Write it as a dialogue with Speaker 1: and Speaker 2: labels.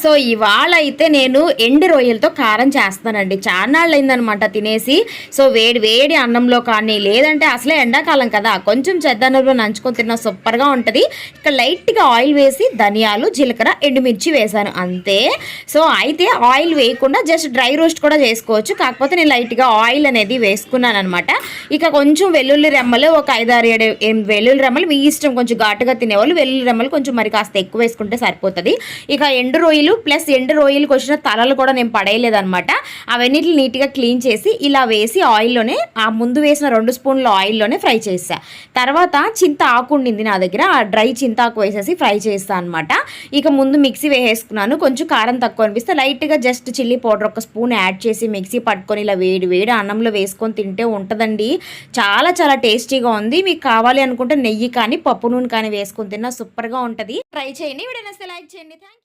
Speaker 1: So ఇవాళ అయితే నేను ఎండు రొయ్యలతో కారం చేస్తానండి. చాన్నాళ్ళు అయిందనమాట తినేసి. సో వేడి వేడి అన్నంలో కానీ, లేదంటే అసలే ఎండాకాలం కదా, కొంచెం చెద్దన్నంలో నంచుకొని తిన్న సూపర్గా ఉంటుంది. ఇక్కడ లైట్గా ఆయిల్ వేసి ధనియాలు, జీలకర్ర, ఎండుమిర్చి వేసాను అంతే. సో అయితే ఆయిల్ వేయకుండా జస్ట్ డ్రై రోస్ట్ కూడా చేసుకోవచ్చు, కాకపోతే నేను లైట్గా ఆయిల్ అనేది వేసుకున్నాను అనమాట. ఇక కొంచెం వెల్లుల్లి రెమ్మలు, ఒక 5-6 వెల్లుల్లి రెమ్మలు, మీ ఇష్టం. కొంచెం ఘాటుగా తినేవాళ్ళు వెల్లుల్లి రెమ్మలు కొంచెం మరి కాస్త ఎక్కువ వేసుకుంటే సరిపోతుంది. ఇక ఎండు రొయ్యలు ప్లస్ ఎండు రొయ్యలకు వచ్చిన తలలు కూడా నేను పడేయలేదనమాట. అవన్నిటిని నీట్గా క్లీన్ చేసి ఇలా వేసి ఆయిల్లోనే, ఆ ముందు వేసిన 2 స్పూన్ల ఆయిల్లోనే ఫ్రై చేసా. తర్వాత చింత ఆకు ఉండింది నా దగ్గర, ఆ డ్రై చింతాకు వేసేసి ఫ్రై చేస్తాను అనమాట. ఇక ముందు మిక్సీ వేసేసుకున్నాను. కొంచెం కారం తక్కువ అనిపిస్తే లైట్గా just chilli powder 1 spoon add చేసి మిక్సీ పట్టుకొని ఇలా వేడి వేడి అన్నంలో వేసుకొని తింటే ఉంటుందండి. చాలా చాలా టేస్టీగా ఉంది. మీకు కావాలి అనుకుంటే నెయ్యి కానీ పప్పు నూనె కానీ వేసుకొని తిన్నా సూపర్గా ఉంటుంది. ట్రై చేయండి. వీడియో నచ్చితే లైక్ చేయండి. Thank you.